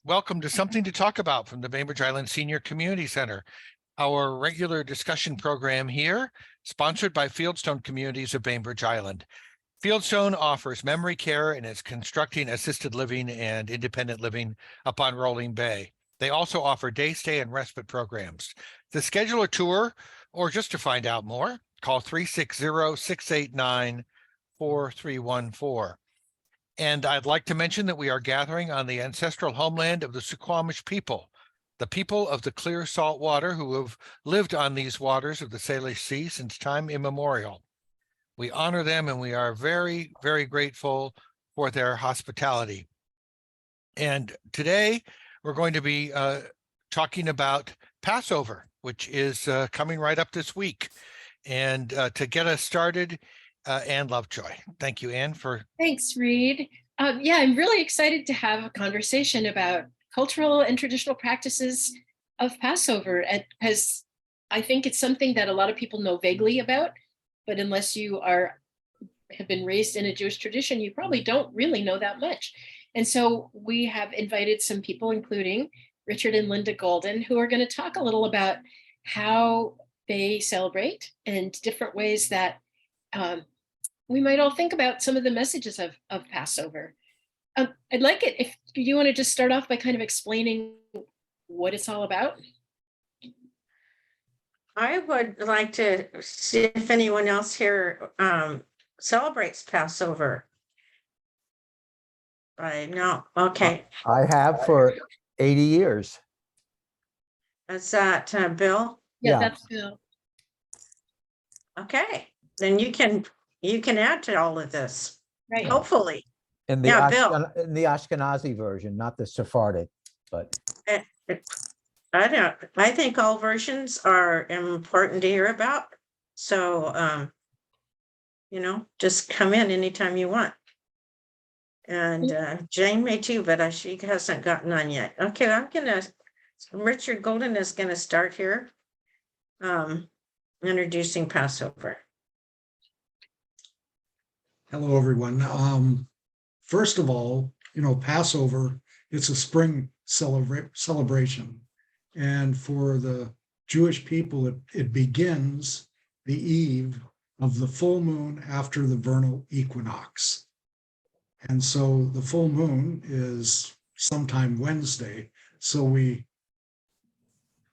Welcome to Something to Talk About from the Bainbridge Island Senior Community Center. Our regular discussion program here, sponsored by Fieldstone Communities of Bainbridge Island. Fieldstone offers memory care and is constructing assisted living and independent living up on Rolling Bay. They also offer day stay and respite programs. To schedule a tour or just to find out more, call 360-689-4314. And I'd like to mention that we are gathering on the ancestral homeland of the Suquamish people, the people of the clear salt water who have lived on these waters of the Salish Sea since time immemorial. We honor them and we are very, very grateful for their hospitality. And today we're going to be talking about Passover, which is coming right up this week. And to get us started, Ann Lovejoy. Thank you, Ann, for... Thanks, Reed. Yeah, I'm really excited to have a conversation about cultural and traditional practices of Passover, because I think it's something that a lot of people know vaguely about, but unless you have been raised in a Jewish tradition, you probably don't really know that much. And so we have invited some people, including Richard and Linda Golden, who are going to talk a little about how they celebrate and different ways that we might all think about some of the messages of Passover. I'd like it if you want to just start off by kind of explaining what it's all about. I would like to see if anyone else here celebrates Passover. I know. Okay. I have for 80 years. Is that Bill? Yeah, Yeah. that's Bill. Okay. Then you can add to all of this. Right. Hopefully. In the Yeah, Bill. in the Ashkenazi version, not the Sephardic, but I think all versions are important to hear about. So just come in anytime you want. And Jane may too, but she hasn't gotten on yet. Okay, Richard Golden is gonna start here. Introducing Passover. Hello, everyone. First of all, Passover, it's a spring celebration. And for the Jewish people, it begins the eve of the full moon after the vernal equinox. And so the full moon is sometime Wednesday. So we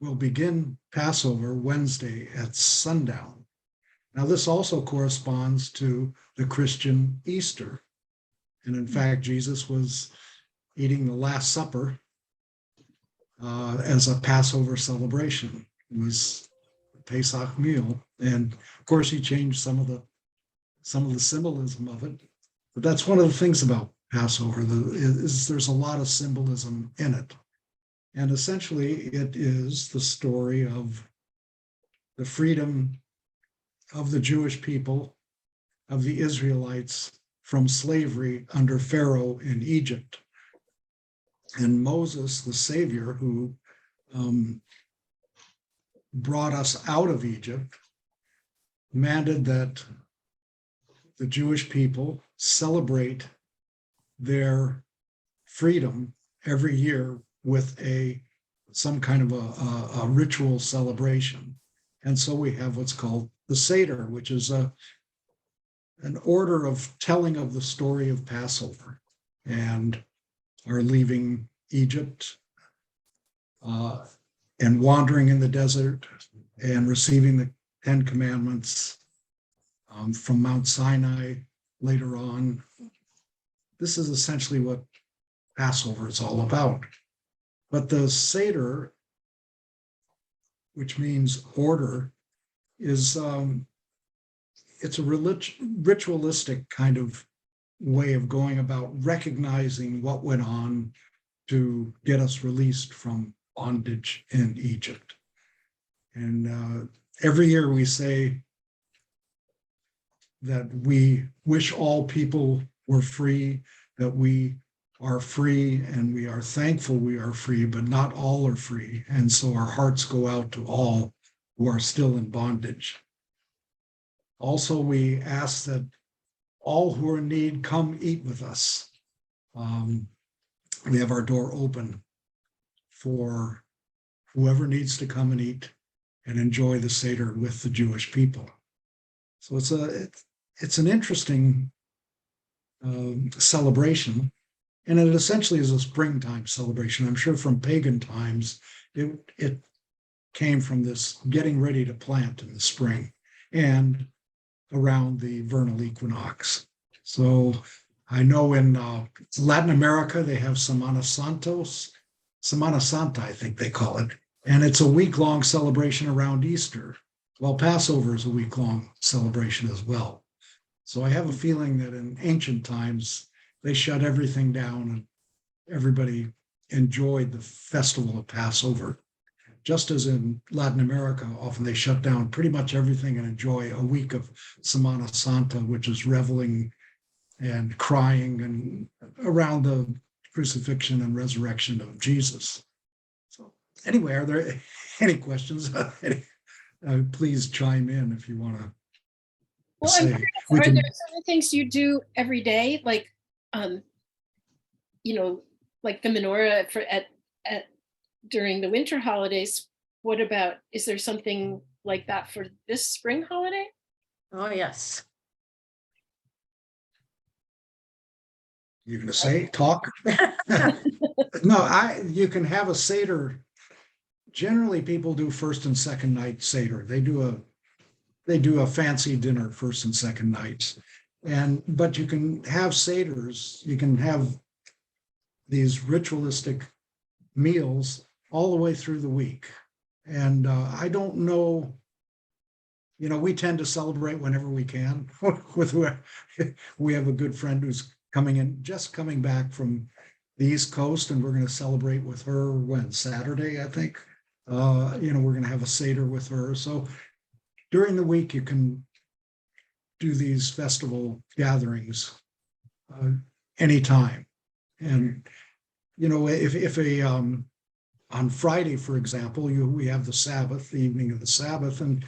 will begin Passover Wednesday at sundown. Now, this also corresponds to the Christian Easter. And in fact, Jesus was eating the Last Supper as a Passover celebration. It was a Pesach meal. And of course, he changed some of the symbolism of it. But that's one of the things about Passover, there's a lot of symbolism in it. And essentially, it is the story of the freedom of the Jewish people, of the Israelites from slavery under Pharaoh in Egypt. And Moses, the Savior, who brought us out of Egypt, demanded that the Jewish people celebrate their freedom every year with some kind of a ritual celebration. And so we have what's called the Seder, which is an order of telling of the story of Passover and our leaving Egypt and wandering in the desert and receiving the 10 Commandments from Mount Sinai later on. This is essentially what Passover is all about. But the Seder, which means order, is it's a ritualistic kind of way of going about recognizing what went on to get us released from bondage in Egypt. And every year we say that we wish all people were free, that we are free, and we are thankful we are free, but not all are free. And so our hearts go out to all who are still in bondage. Also, we ask that all who are in need come eat with us. We have our door open for whoever needs to come and eat and enjoy the Seder with the Jewish people. So it's an interesting celebration, and it essentially is a springtime celebration. I'm sure from pagan times, it came from this getting ready to plant in the spring and around the vernal equinox. So I know in Latin America, they have Semana Santa, I think they call it. And it's a week-long celebration around Easter. Well, Passover is a week-long celebration as well. So I have a feeling that in ancient times, they shut everything down and everybody enjoyed the festival of Passover. Just as in Latin America, often they shut down pretty much everything and enjoy a week of Semana Santa, which is reveling and crying and around the crucifixion and resurrection of Jesus. So anyway, are there any questions? Please chime in if you want to. Well, I'm curious, We are can- there certain things you do every day, like, like the menorah at during the winter holidays? What about, is there something like that for this spring holiday? Oh, yes. You're gonna say, talk? No, you can have a Seder. Generally, people do first and second night Seder. They do a fancy dinner first and second nights. But you can have Seders, you can have these ritualistic meals all the way through the week. And I don't know, we tend to celebrate whenever we can with whoever. We have a good friend who's just coming back from the East Coast, and we're going to celebrate with her Saturday, I think. We're going to have a Seder with her. So during the week, you can do these festival gatherings anytime. And, if on Friday, for example, we have the Sabbath, the evening of the Sabbath, and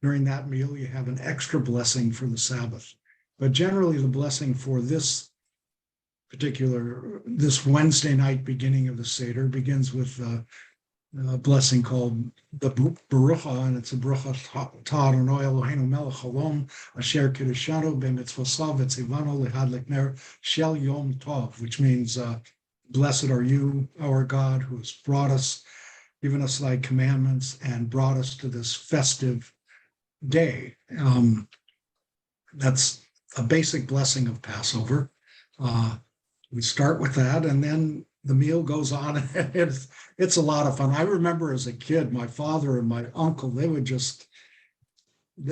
during that meal, you have an extra blessing for the Sabbath. But generally, the blessing for this Wednesday night beginning of the Seder begins with a blessing called the Barucha, and it's a Barucha Ta'adonai Eloheinu melech haolam asher kiddushanu b'mitzvosav v'tzivanu lehadlik ner shel yom tov, which means blessed are you, our God, who has given us thy commandments and brought us to this festive day. That's a basic blessing of Passover. We start with that, and then the meal goes on. It's a lot of fun. I remember as a kid, my father and my uncle, they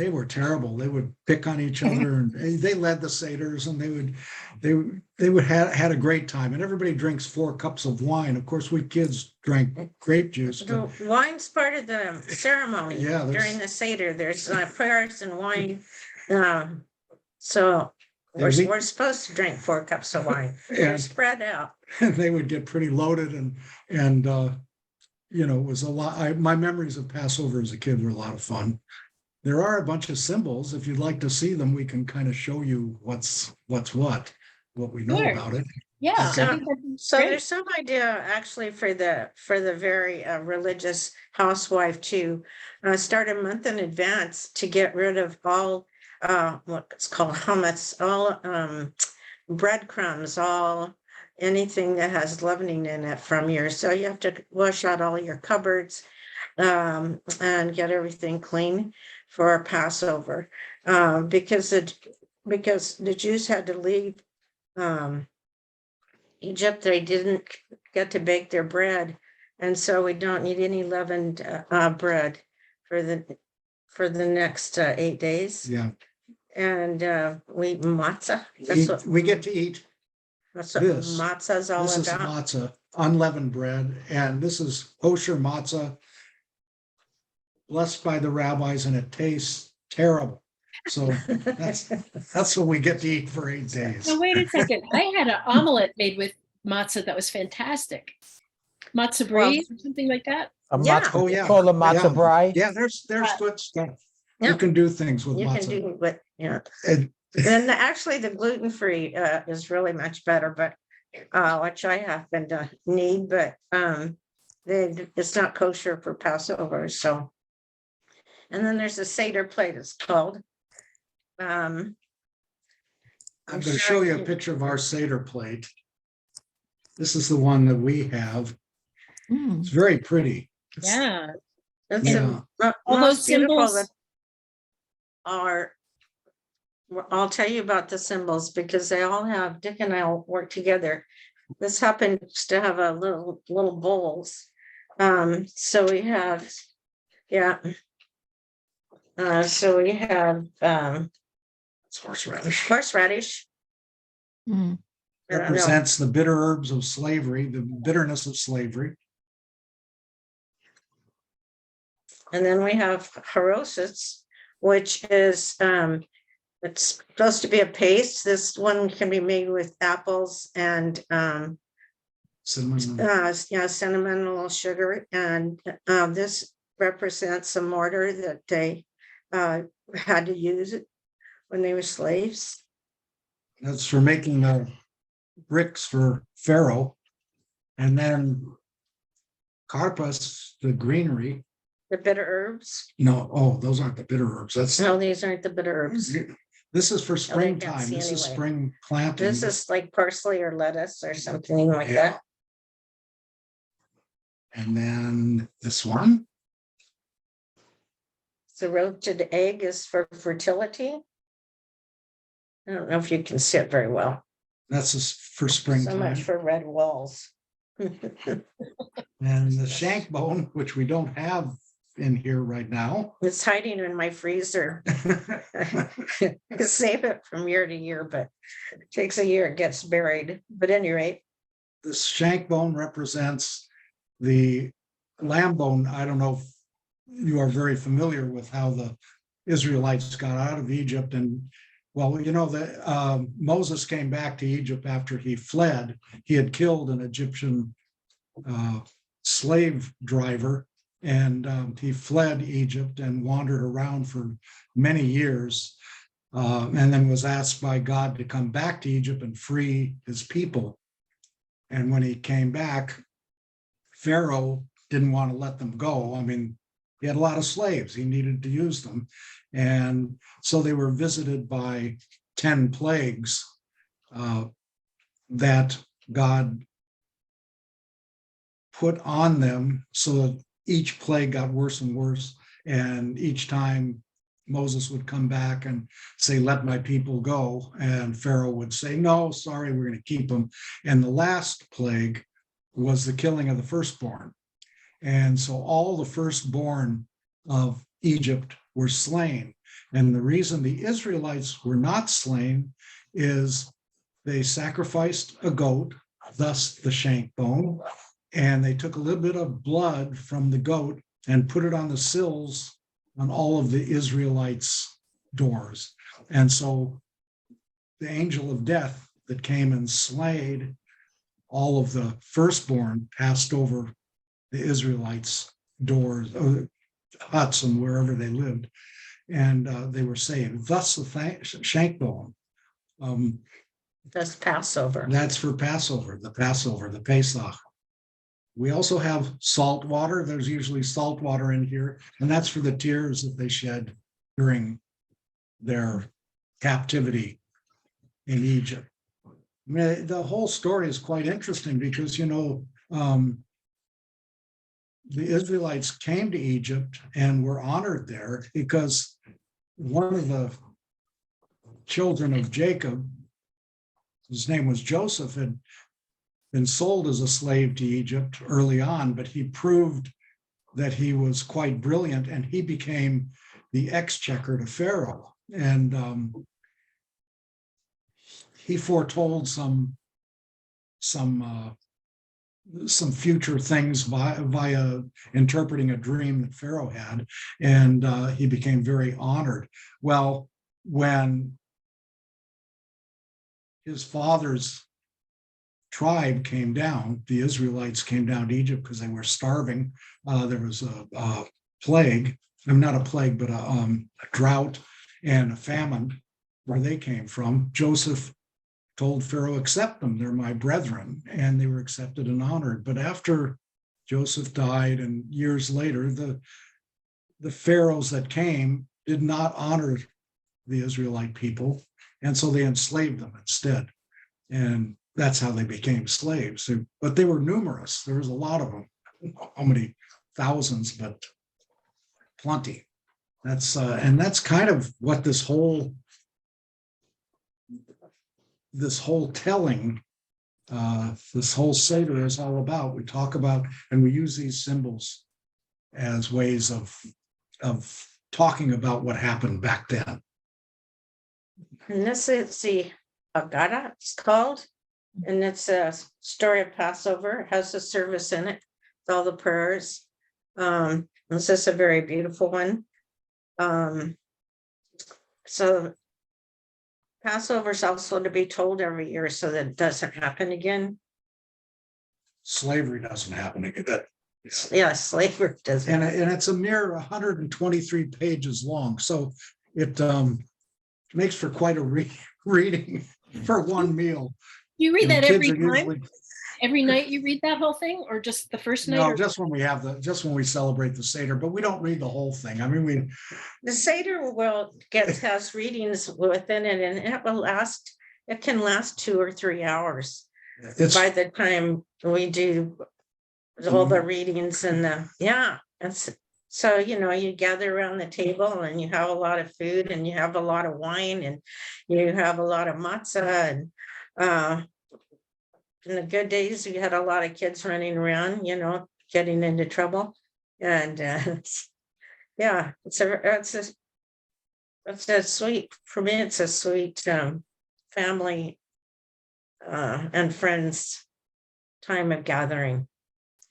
were terrible. They would pick on each other, and they led the Seders, and they would had a great time. And everybody drinks 4 cups of wine. Of course, we kids drank grape juice. The wine's part of the ceremony. Yeah, During the Seder, there's prayers and wine. So And we're supposed to drink 4 cups of wine. They're And- spread out. they would get pretty loaded, and it was a lot. My memories of Passover as a kid were a lot of fun. There are a bunch of symbols. If you'd like to see them, we can kind of show you what we know Sure. about it. Yeah. I So- think that's So great. there's some idea actually for the very religious housewife to start a month in advance to get rid of all what's called hummus, all breadcrumbs, all anything that has leavening in it from so you have to wash out all your cupboards and get everything clean for Passover, because the Jews had to leave Egypt. They didn't get to bake their bread, and so we don't need any leavened bread for the next 8 days. Yeah, And we eat matzah. That's we get to eat. what this. matzah's all This is about. matzah, unleavened bread, and this is kosher matzah, blessed by the rabbis, and it tastes terrible. So that's what we get to eat for 8 days. Now, wait a second. I had an omelet made with matzah that was fantastic. Matzah brie or something like that. A Yeah. matzah, Oh, yeah. called a matzah Yeah. brie. Yeah, there's good stuff. You Yeah. can do things with You can matzah. do, but yeah. And Then actually the gluten-free is really much better, but which I happen to need, but it's not kosher for Passover, so. And then there's a Seder plate, it's called. I'm going to sure show I you a can- picture of our Seder plate. This is the one that we have. It's very pretty. It's- Yeah. It's Yeah. All most those beautiful symbols. that are. Well, I'll tell you about the symbols because they all have, Dick and I will work together. This happens to have a little bowls. So we have, yeah. So we have It's horseradish. horseradish. Mm. I don't know. Represents the bitter herbs of slavery, the bitterness of slavery. And then we have harosis, which is it's supposed to be a paste. This one can be made with apples and Cinnamon. yeah, cinnamon, a little sugar, and this represents a mortar that they had to use it when they were slaves. That's for making the bricks for Pharaoh. And then carpus, the greenery. The bitter herbs. No, oh, those aren't the bitter herbs. That's No, these aren't the bitter herbs. this is for can't springtime. see This is anyway. spring planting. This is like parsley or lettuce or something like Yeah. that. And then this one. The roasted egg is for fertility. I don't know if you can see it very well. That's just for So springtime. much for red walls. And the shank bone, which we don't have in here right now. It's hiding in my freezer. I save it from year to year, but it takes a year, it gets buried. But at any rate, This shank bone represents the lamb bone. I don't know if you are very familiar with how the Israelites got out of Egypt. And well, you know, that Moses came back to Egypt after he fled. He had killed an Egyptian slave driver, and he fled Egypt and wandered around for many years, and then was asked by God to come back to Egypt and free his people. And when he came back, Pharaoh didn't want to let them go. I mean, he had a lot of slaves. He needed to use them. And so they were visited by 10 plagues that God put on them, so that each plague got worse and worse. And each time Moses would come back and say, let my people go. And Pharaoh would say, no, sorry, we're going to keep them. And the last plague was the killing of the firstborn. And so all the firstborn of Egypt were slain. And the reason the Israelites were not slain is they sacrificed a goat, thus the shank bone, and they took a little bit of blood from the goat and put it on the sills on all of the Israelites' doors. And so the angel of death that came and slayed all of the firstborn passed over the Israelites' doors, huts, and wherever they lived, and they were saved. Thus the shank bone. that's Passover. That's for Passover, the Pesach. We also have salt water. There's usually salt water in here, and that's for the tears that they shed during their captivity in Egypt. I mean, the whole story is quite interesting because, you know, the Israelites came to Egypt and were honored there because one of the children of Jacob, his name was Joseph, had been sold as a slave to Egypt early on, but he proved that he was quite brilliant, and he became the exchequer to Pharaoh. And he foretold some future things via interpreting a dream that Pharaoh had, and he became very honored. Well, when his father's tribe came down, the Israelites came down to Egypt because they were starving. There was a plague, not a plague, but a drought and a famine where they came from. Joseph told Pharaoh, accept them, they're my brethren, and they were accepted and honored. But after Joseph died and years later, the pharaohs that came did not honor the Israelite people, and so they enslaved them instead. And that's how they became slaves. But they were numerous. There was a lot of them. How many thousands, but plenty. And that's kind of what this whole telling, this whole Seder is all about. We talk about, and we use these symbols as ways of talking about what happened back then. And this is the Agada, it's called. And it's a story of Passover. It has a service in it, with all the prayers. This is a very beautiful one. So Passover is also to be told every year so that it doesn't happen again. Slavery doesn't happen again. Yeah, slavery doesn't. And it's a mere 123 pages long. So it makes for quite a reading for one meal. You read that Kids every are time? usually- Every night you read that whole thing, or just the first night? No, or- just when we celebrate the Seder, but we don't read the whole thing. I mean, The Seder has readings within it, and it can last 2 or 3 hours it's, by the time we do all the readings and so you gather around the table and you have a lot of food and you have a lot of wine and you have a lot of matzah and in the good days we had a lot of kids running around, getting into trouble. And it's a sweet, for me it's a sweet family and friends time of gathering.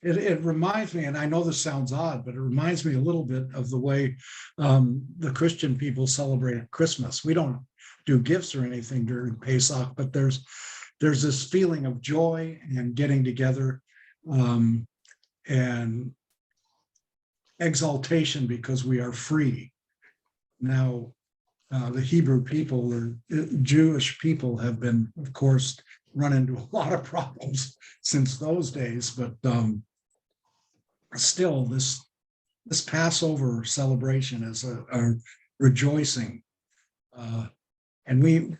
it reminds me, and I know this sounds odd, but it reminds me a little bit of the way the Christian people celebrate Christmas. We don't do gifts or anything during Pesach, but there's this feeling of joy and getting together and exaltation because we are free. Now, the Hebrew people or Jewish people have been, of course, run into a lot of problems since those days, but still this Passover celebration is a rejoicing. And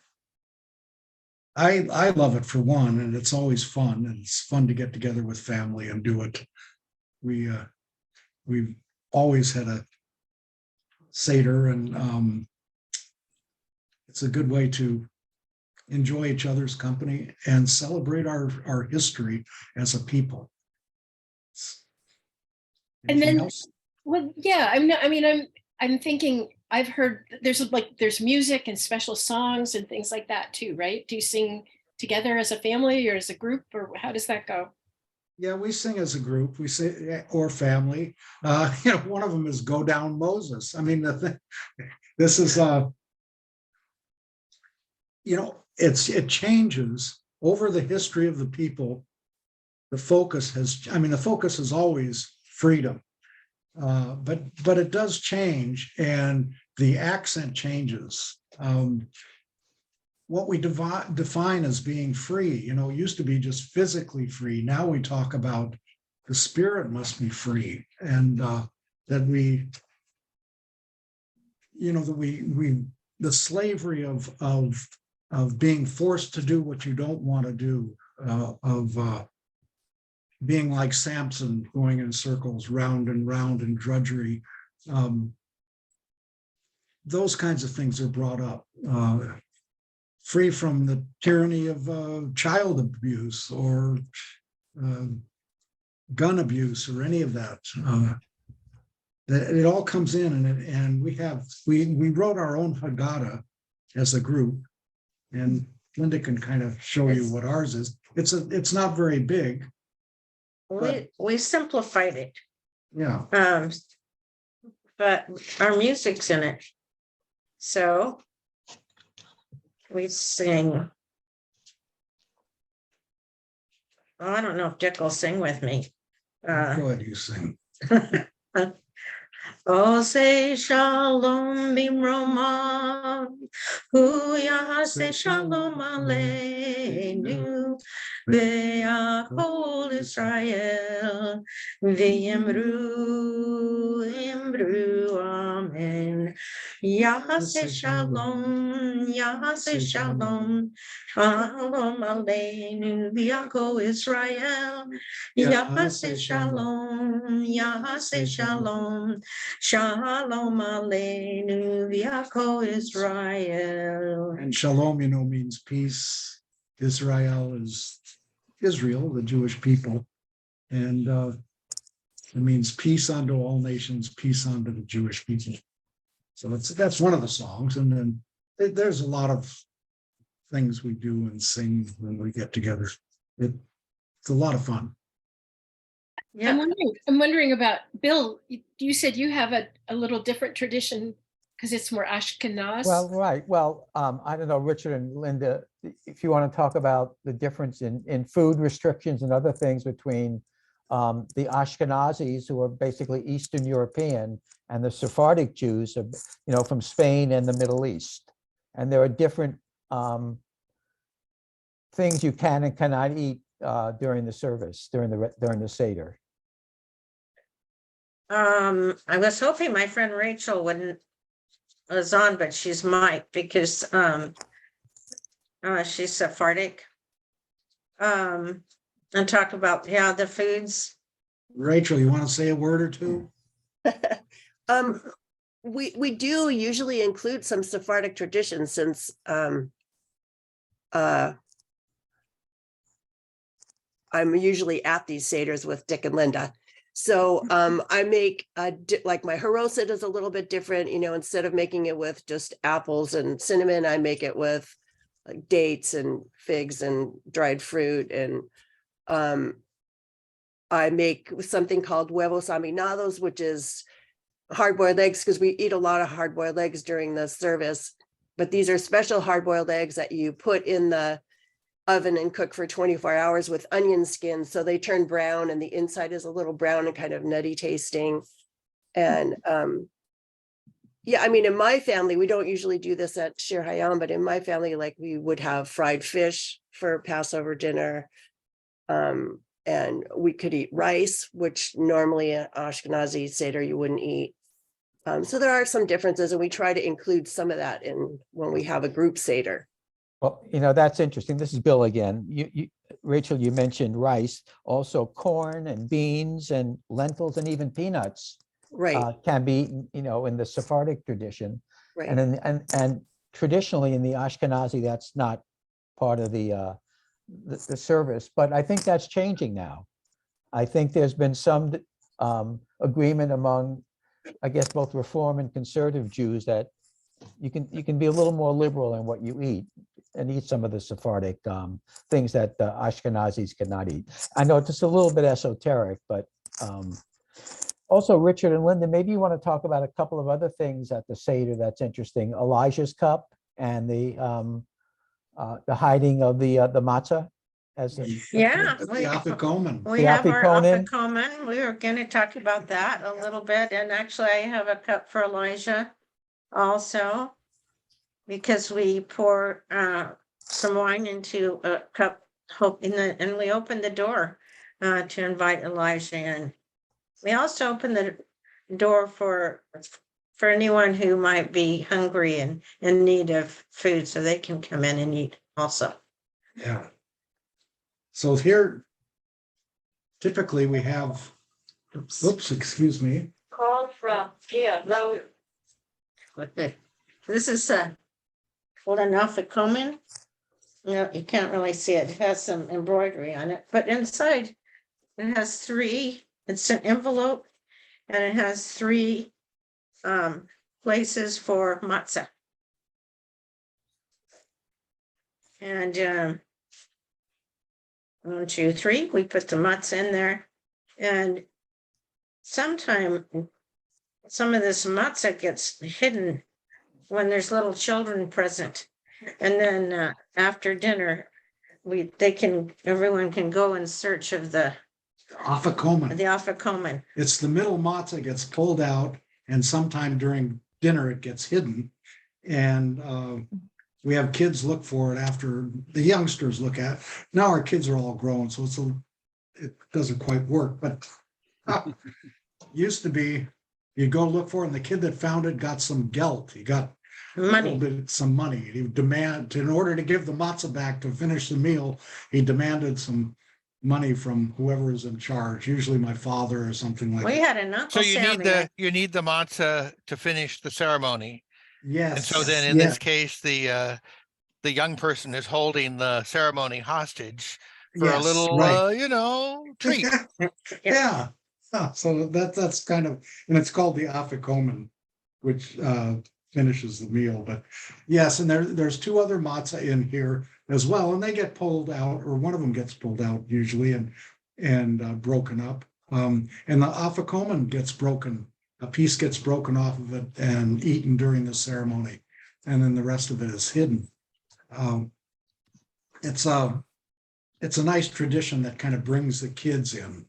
I love it for one, and it's always fun, and it's fun to get together with family and do it. We've always had a Seder, and it's a good way to enjoy each other's company and celebrate our history as a people. And Anything then- else? Well, yeah, I'm thinking, I've heard there's music and special songs and things like that too, right? Do you sing together as a family or as a group, or how does that go? Yeah, we sing as a group. We sing or family. One of them is "Go Down Moses." I mean, this is it changes over the history of the people. The focus is always freedom, but it does change, and the accent changes. What we define as being free, it used to be just physically free. Now we talk about the spirit must be free, and that the slavery of being forced to do what you don't want to do, of being like Samson, going in circles round and round in drudgery. Those kinds of things are brought up. Free from the tyranny of child abuse or gun abuse or any of that. It all comes in, and we wrote our own Haggadah as a group, and Linda can kind of show you what ours is. It's not very big. We simplified it. Yeah. But our music's in it. So we sing. I don't know if Dick will sing with me. Go ahead, you sing. Ose shalom bimroma, hu yase shalom aleinu, ve'achol Israel, ve'yemru imru amen. Yase shalom, shalom aleinu, ve'achol Israel, yase shalom. Shalom Aleinu V'Yako Israel. And shalom, means peace. Israel is Israel, the Jewish people. And it means peace unto all nations, peace unto the Jewish people. So that's one of the songs. And then there's a lot of things we do and sing when we get together. It's a lot of fun. I'm wondering about Bill. You said you have a little different tradition because it's more Ashkenaz. Well, right. Well, I don't know, Richard and Linda, if you want to talk about the difference in food restrictions and other things between the Ashkenazis, who are basically Eastern European, and the Sephardic Jews, from Spain and the Middle East. And there are different things you can and cannot eat during the service, during the Seder. I was hoping my friend Rachel was on, but she's might because she's Sephardic. And talk about the foods. Rachel, you want to say a word or two? We do usually include some Sephardic traditions since I'm usually at these Seders with Dick and Linda. So I make like my haroset is a little bit different, instead of making it with just apples and cinnamon, I make it with like dates and figs and dried fruit. And I make something called huevos aminados, which is hard-boiled eggs, because we eat a lot of hard-boiled eggs during the service. But these are special hard-boiled eggs that you put in the oven and cook for 24 hours with onion skins, so they turn brown and the inside is a little brown and kind of nutty tasting. And in my family, we don't usually do this at Shir Hayam, but in my family, like, we would have fried fish for Passover dinner, and we could eat rice, which normally at Ashkenazi Seder you wouldn't eat. So there are some differences, and we try to include some of that in when we have a group Seder. Well, that's interesting. This is Bill again. Rachel, you mentioned rice, also corn and beans and lentils and even peanuts. Right. Can be eaten, in the Sephardic tradition. Right. And traditionally in the Ashkenazi, that's not part of the service, but I think that's changing now. I think there's been some agreement among, I guess, both Reform and conservative Jews that you can be a little more liberal in what you eat and eat some of the Sephardic things that the Ashkenazis cannot eat. I know it's just a little bit esoteric, but also Richard and Linda, maybe you want to talk about a couple of other things at the Seder that's interesting. Elijah's cup and the hiding of the matzah. The Afikomen. We have our Afikomen. Afikomen. We were going to talk about that a little bit, and actually I have a cup for Elijah also, because we pour some wine into a cup, and we open the door to invite Elijah in. We also open the door for anyone who might be hungry and in need of food, so they can come in and eat also. Yeah. So here, typically we have, excuse me. Call from, no. This is what an Afikomen. No, you can't really see it. It has some embroidery on it, but inside it has three. It's an envelope, and it has three places for matzah. And 1, 2, 3, we put the matzah in there, and sometime some of this matzah gets hidden when there's little children present, and then after dinner, everyone can go in search of the Afikomen. Afikomen. It's the middle matzah gets pulled out, And sometime during dinner, it gets hidden. And we have kids look for it after the youngsters look at it. Now our kids are all grown, so it doesn't quite work, but used to be, you go look for it, and the kid that found it got some gelt. He got some money. He in order to give the matzah back to finish the meal, he demanded some money from whoever is in charge, usually my father or something like We that. had an So Uncle you Sam. need you need the matzah to finish the ceremony. Yes. And so then in this case, the young person is holding the ceremony hostage for a Yes, little, right. treat. Yeah. So that's kind of, and it's called the afikomen, which finishes the meal. But yes, and there's two other matzah in here as well, and they get pulled out, or one of them gets pulled out usually and broken up. And the afikomen gets broken, a piece gets broken off of it and eaten during the ceremony, and then the rest of it is hidden. It's a nice tradition that kind of brings the kids in.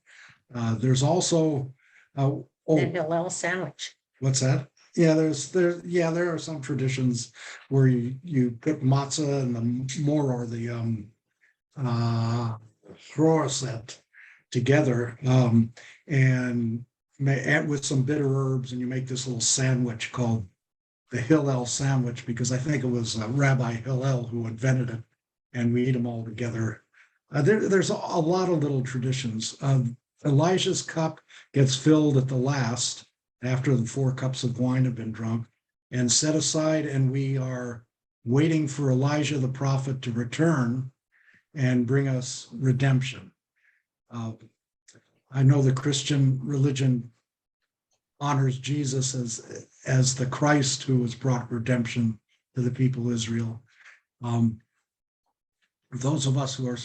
There's also The Hillel sandwich. what's that? Yeah, there are some traditions where you put matzah and the more or the chroset together and add with some bitter herbs, and you make this little sandwich called the Hillel sandwich, because I think it was Rabbi Hillel who invented it, and we eat them all together. There's a lot of little traditions. Elijah's cup gets filled at the last, after the 4 cups of wine have been drunk and set aside, and we are waiting for Elijah the prophet to return and bring us redemption. I know the Christian religion honors Jesus as the Christ who has brought redemption to the people of Israel. Those of us who are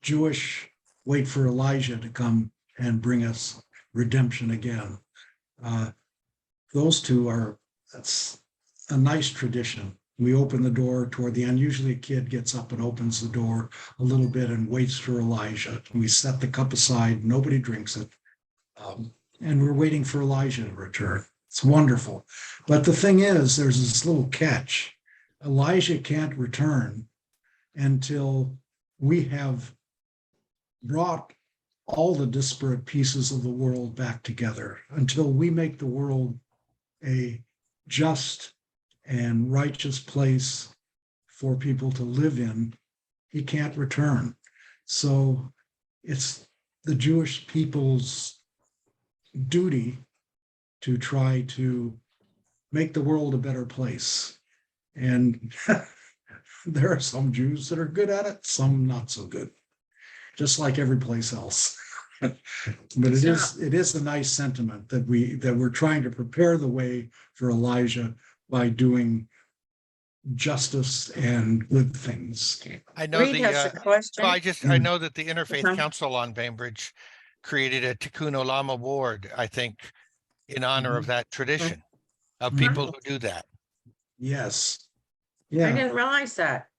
Jewish wait for Elijah to come and bring us redemption again. Those two that's a nice tradition. We open the door toward the end. Usually a kid gets up and opens the door a little bit and waits for Elijah. We set the cup aside, nobody drinks it. And we're waiting for Elijah to return. It's wonderful. But the thing is, there's this little catch. Elijah can't return until we have brought all the disparate pieces of the world back together, until we make the world a just and righteous place for people to live in. He can't return. So it's the Jewish people's duty to try to make the world a better place. And there are some Jews that are good at it, some not so good, just like every place else. But it is a nice sentiment that we're trying to prepare the way for Elijah by doing justice and good things. I know Reed has a question. I know that the Interfaith Uh-huh. Council on Bainbridge created a Tikkun Olam Award, I think, in honor of that tradition of people who do that. Yes. I Yeah. didn't realize that.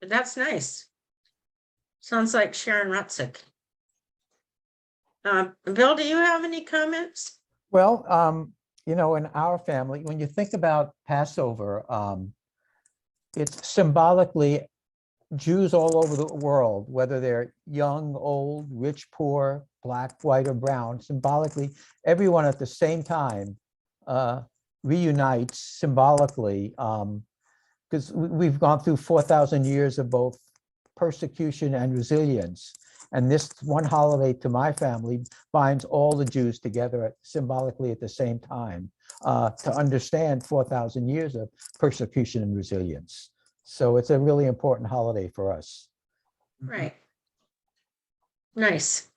But that's nice. Sounds like Sharon Rutzik. Bill, do you have any comments? Well, in our family, when you think about Passover, it's symbolically Jews all over the world, whether they're young, old, rich, poor, black, white, or brown, symbolically, everyone at the same time reunites symbolically, because we've gone through 4,000 years of both persecution and resilience. And this one holiday to my family binds all the Jews together symbolically at the same time to understand 4,000 years of persecution and resilience. So it's a really important holiday for us. Right. Nice.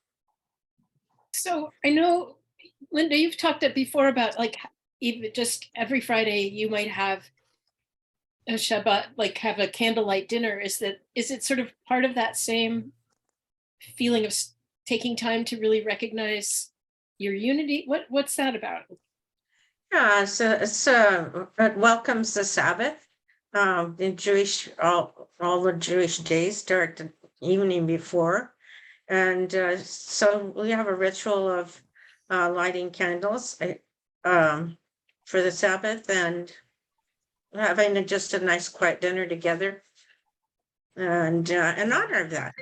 So I know, Linda, you've talked before about like even just every Friday you might have a Shabbat, like have a candlelight dinner. Is it sort of part of that same feeling of taking time to really recognize your unity? What's that about? Yeah, so it welcomes the Sabbath. In Jewish, all the Jewish days start the evening before. And so we have a ritual of lighting candles for the Sabbath and having just a nice quiet dinner together. And in honor of that,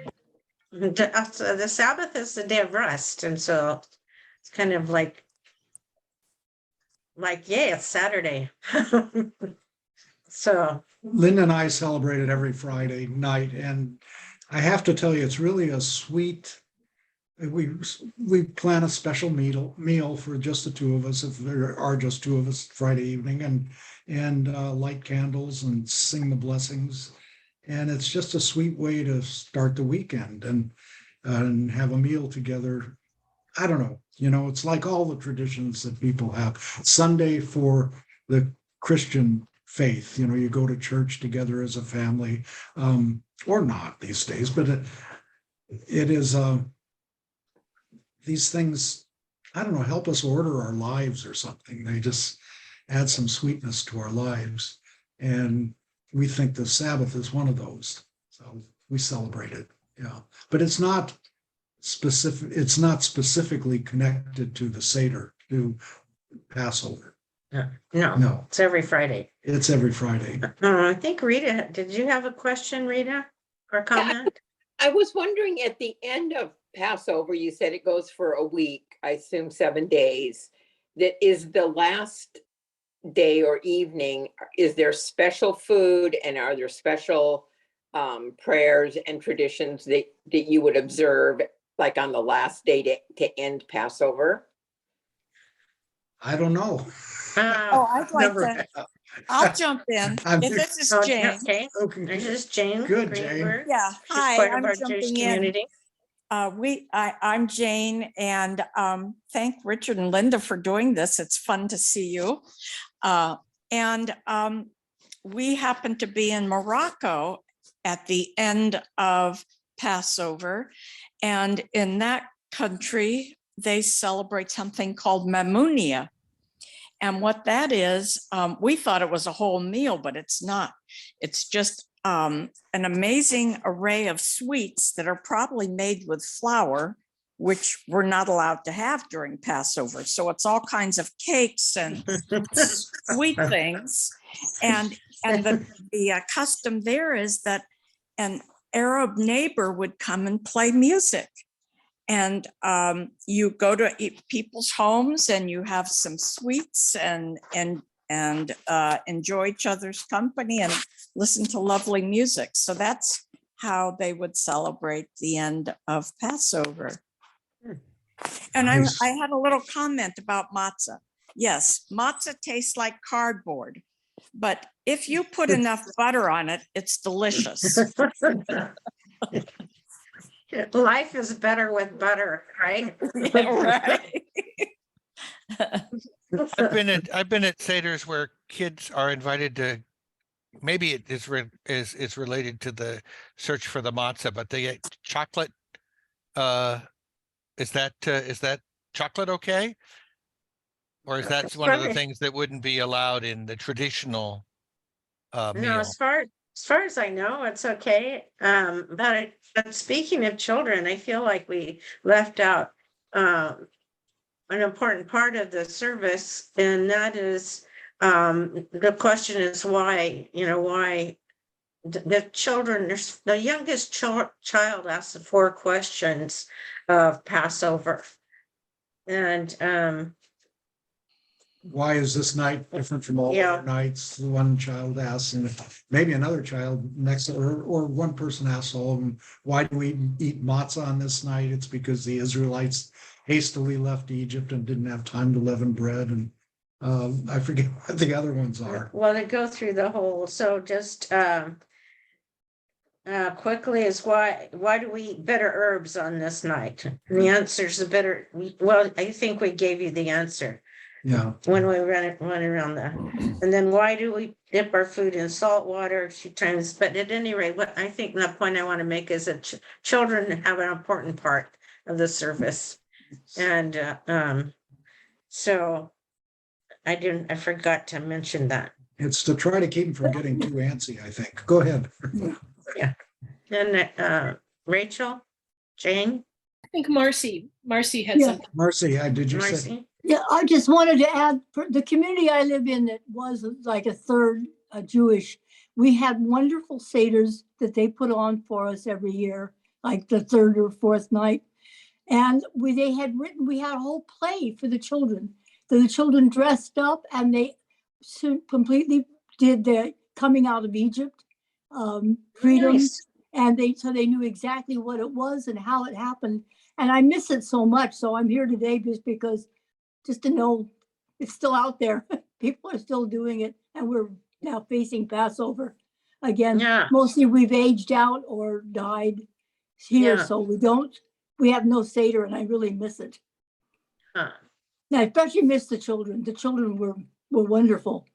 the Sabbath is the day of rest, and so it's kind of like, yeah, it's Saturday. So Linda and I celebrate it every Friday night, and I have to tell you, it's really a sweet. We plan a special meal for just the two of us, if there are just two of us Friday evening, and light candles and sing the blessings. And it's just a sweet way to start the weekend and have a meal together. I don't know, it's like all the traditions that people have. Sunday for the Christian faith, you go to church together as a family, or not these days, but it is these things, I don't know, help us order our lives or something. They just add some sweetness to our lives. And we think the Sabbath is one of those. So we celebrate it. Yeah. But it's not specifically connected to the Seder, to Passover. No, it's every Friday. It's every Friday. I think Rita, did you have a question, Rita, or comment? I was wondering, at the end of Passover, you said it goes for a week, I assume 7 days. That is the last day or evening. Is there special food, and are there special prayers and traditions that you would observe, like on the last day to end Passover? I don't know. Oh, I'd like Never to, have. I'll jump in. I'm- This is Oh, Jane. okay. Okay. This is Jane. Good, Jane. Greenberg. Yeah, She's hi, part of I'm our Jewish jumping in. community. I'm Jane, and thank Richard and Linda for doing this. It's fun to see you. And we happen to be in Morocco at the end of Passover. And in that country, they celebrate something called Mamounia. And what that is, we thought it was a whole meal, but it's not. It's just an amazing array of sweets that are probably made with flour, which we're not allowed to have during Passover. So it's all kinds of cakes and sweet things. And the custom there is that an Arab neighbor would come and play music. And you go to people's homes and you have some sweets and enjoy each other's company and listen to lovely music. So that's how they would celebrate the end of Passover. And Nice. I had a little comment about matzah. Yes, matzah tastes like cardboard, but if you put enough butter on it, it's delicious. Life is better with butter, right? Yeah, right. I've been at Seders where kids are invited to, maybe it is related to the search for the matzah, but they get chocolate. Is that chocolate okay? Or is that one of the Right. things that wouldn't be allowed in the traditional No, meal? as far as I know, it's okay. But speaking of children, I feel like we left out an important part of the service, and that is the question is why, why the children, the youngest child asks the 4 questions of Passover. And Why is this night different from all Yeah. other nights? One child asks, and maybe another child next, or one person asks all of them, why do we eat matzah on this night? It's because the Israelites hastily left Egypt and didn't have time to leaven bread. And I forget what the other ones are. well, to go through the whole, so just quickly is why do we eat bitter herbs on this night? And the answer is well, I think we gave you the answer Yeah. when we went around that. And then why do we dip our food in salt water 2 times? But at any rate, what I think the point I want to make is that children have an important part of the service. And so I forgot to mention that. It's to try to keep them from getting too antsy, I think. Go ahead. Then Rachel, Jane, think Marcy had Yeah. something. Marcy, did you say? Marcy? Yeah, I just wanted to add, for the community I live in that was like a third Jewish, we had wonderful seders that they put on for us every year, like the third or fourth night. And they had written, we had a whole play for the children. The children dressed up and they completely did the coming out of Egypt, freedom. Nice. And so they knew exactly what it was and how it happened. And I miss it so much. So I'm here today just to know it's still out there. People are still doing it. And we're now facing Passover again. Yeah. Mostly we've aged out or died here. Yeah. So we have no Seder and I really miss it. Huh. I especially miss the children. The children were wonderful.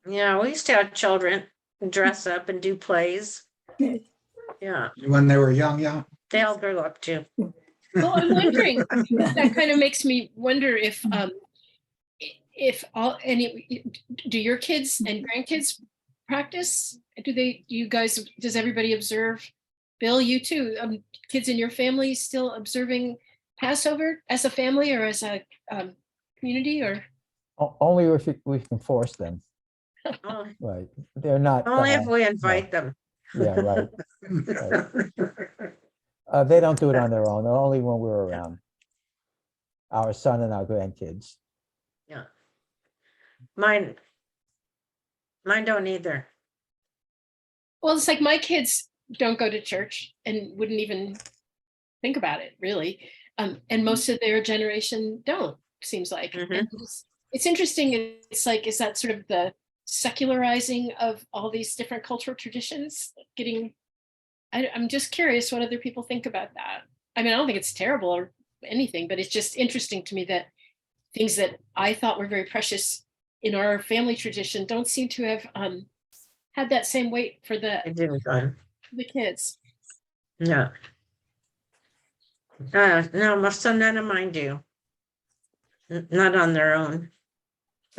Yeah, we used to have children dress up and do plays. Yes. Yeah, When they were young, yeah. they all grew up too. Well, I'm wondering, that kind of makes me wonder if do your kids and grandkids practice? Does everybody observe? Bill, you too, kids in your family still observing Passover as a family or as a community, or? Only if we can force them, Oh, right? They're not. only if we invite them. Yeah, right. They don't do it on their own, only when we're around. Our son and our grandkids. Yeah. Mine don't either. Well, it's like my kids don't go to church and wouldn't even think about it, really. And most of their generation don't, seems like. Mhm. And it's interesting. It's like, is that sort of the secularizing of all these different cultural traditions I'm just curious what other people think about that. I mean, I don't think it's terrible or anything, but it's just interesting to me that things that I thought were very precious in our family tradition don't seem to have had that same weight for I didn't go. the kids. No. No, so none of mine do. Not on their own.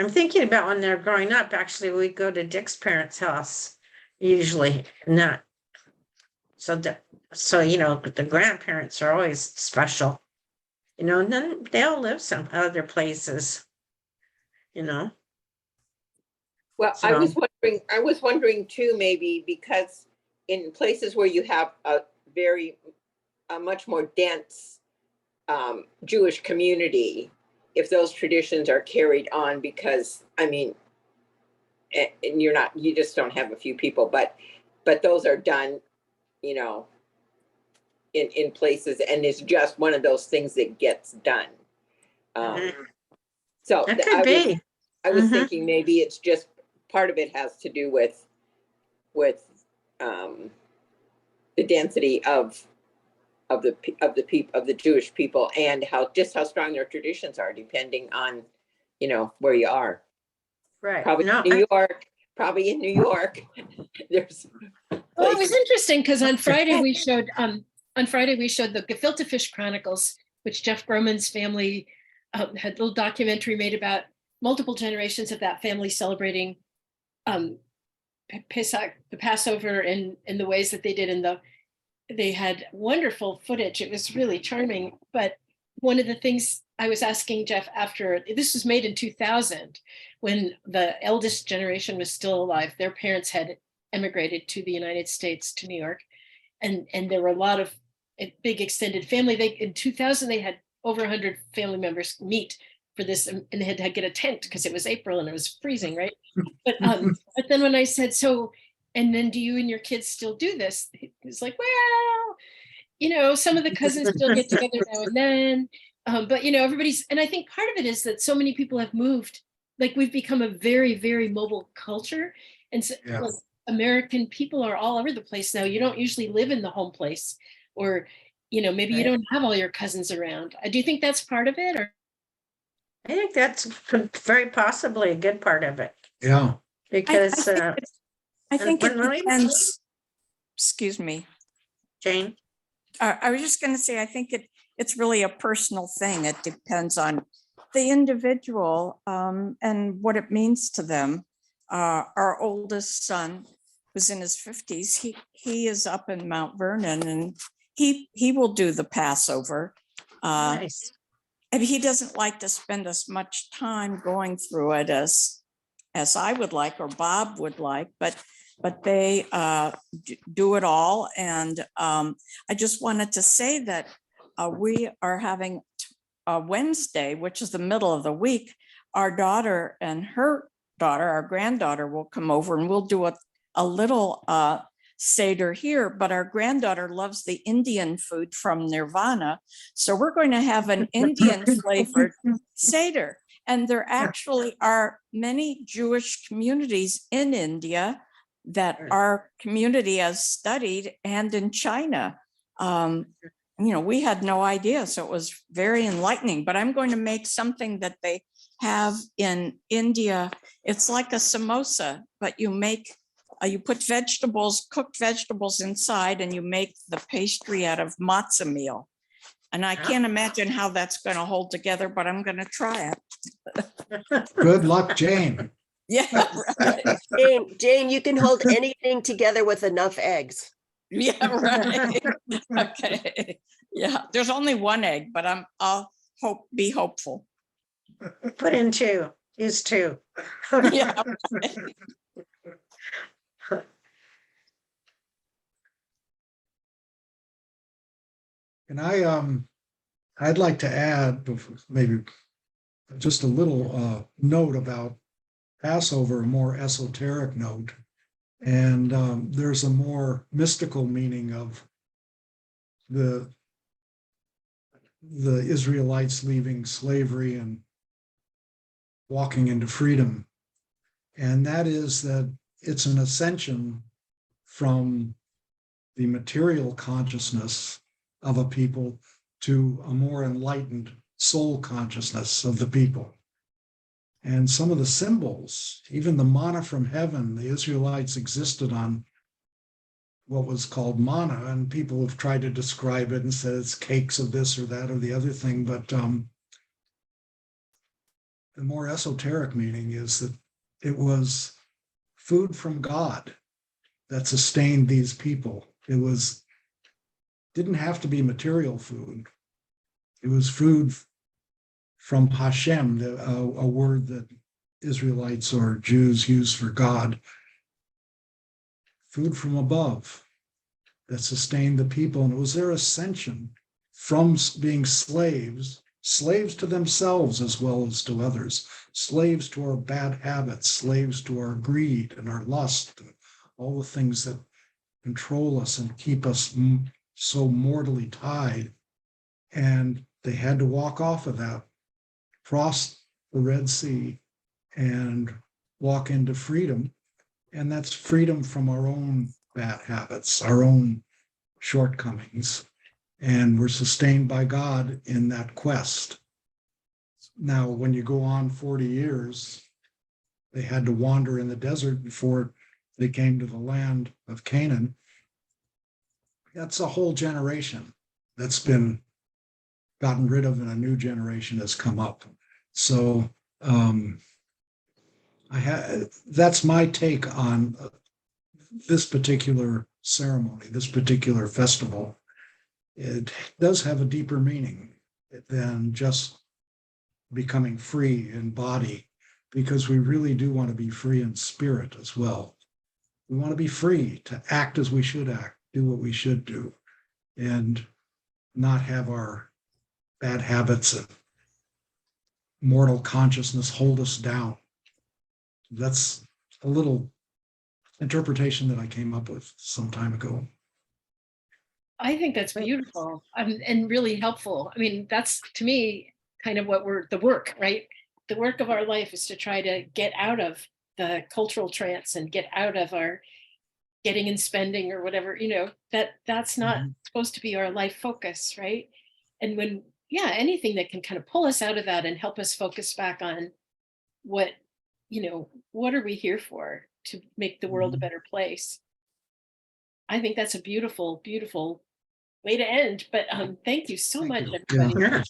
I'm thinking about when they're growing up, actually, we go to Dick's parents' house, usually not. So the grandparents are always special, and then they all live some other places, Well, So- I was wondering too, maybe because in places where you have a much more dense Jewish community, if those traditions are carried on, because I mean, and you just don't have a few people, but those are done, in places, and it's just one of those things that gets done. Mhm. So That could be. I was Mhm. thinking maybe it's just part of it has to do with the density of the Jewish people, and how strong their traditions are, depending on where you are. Right. Probably No, New York. Probably in New York. There's. Well, it was places- interesting because on Friday we showed the Gefilte Fish Chronicles, which Jeff Groman's family had a little documentary made about multiple generations of that family celebrating Pesach, the Passover, in the ways that they did. They had wonderful footage. It was really charming. But one of the things I was asking Jeff after, this was made in 2000, when the eldest generation was still alive. Their parents had emigrated to the United States, to New York. And there were a lot of big extended family. In 2000, they had over 100 family members meet for this, and they had to get a tent because it was April and it was freezing, right? But then when I said, so, and then do you and your kids still do this? He was like, well, some of the cousins still get together now and then. But everybody's, and I think part of it is that so many people have moved, like we've become a very, very mobile culture. And so Yeah. like, American people are all over the place now. You don't usually live in the home place, or, maybe you Right. don't have all your cousins around. Do you think that's part of it, or? I think that's very possibly a good part of it, Yeah. because I think it when we- depends. Excuse me. Jane, I was just going to say, I think it's really a personal thing. It depends on the individual and what it means to them. Our oldest son, who's in his 50s, he is up in Mount Vernon, and he will do the Passover. Nice. And he doesn't like to spend as much time going through it as I would like or Bob would like, but they do it all. And I just wanted to say that we are having Wednesday, which is the middle of the week. Our daughter and her daughter, our granddaughter, will come over and we'll do a little Seder here, but our granddaughter loves the Indian food from Nirvana. So we're going to have an Indian flavored Seder. And there actually are many Jewish communities in India that our community has studied, and in China. We had no idea. So it was very enlightening, but I'm going to make something that they have in India. It's like a samosa, but you put vegetables, cooked vegetables inside, and you make the pastry out of matzah meal. And I can't imagine how that's going to hold together, but I'm going to try it. Good luck, Jane. Yeah, right. Jane, you can hold anything together with enough eggs. Yeah, right. Okay. Yeah, there's only one egg, but I'll be hopeful. Put in two, use two. Yeah. And I'd like to add maybe just a little note about Passover, a more esoteric note. And there's a more mystical meaning of the Israelites leaving slavery and walking into freedom. And that is that it's an ascension from the material consciousness of a people to a more enlightened soul consciousness of the people. And some of the symbols, even the manna from heaven, the Israelites existed on what was called manna, and people have tried to describe it and said it's cakes of this or that or the other thing. But the more esoteric meaning is that it was food from God that sustained these people. It didn't have to be material food. It was food from Hashem, a word that Israelites or Jews use for God. Food from above that sustained the people. And it was their ascension from being slaves to themselves as well as to others, slaves to our bad habits, slaves to our greed and our lust, and all the things that control us and keep us so mortally tied. And they had to walk off of that, cross the Red Sea, and walk into freedom. And that's freedom from our own bad habits, our own shortcomings. And we're sustained by God in that quest. Now, when you go on 40 years, they had to wander in the desert before they came to the land of Canaan. That's a whole generation that's been gotten rid of, and a new generation has come up. So that's my take on this particular ceremony, this particular festival. It does have a deeper meaning than just becoming free in body, because we really do want to be free in spirit as well. We want to be free to act as we should act, do what we should do, and not have our bad habits and mortal consciousness hold us down. That's a little interpretation that I came up with some time ago. I think that's beautiful and really helpful. I mean, that's to me kind of what the work, right? The work of our life is to try to get out of the cultural trance and get out of our getting and spending or whatever, that's not supposed to be our life focus, right? And when, anything that can kind of pull us out of that and help us focus back on what are we here for, to make the world a better place. I think that's a beautiful, beautiful way to end, but thank you so much, you. everybody. Yeah.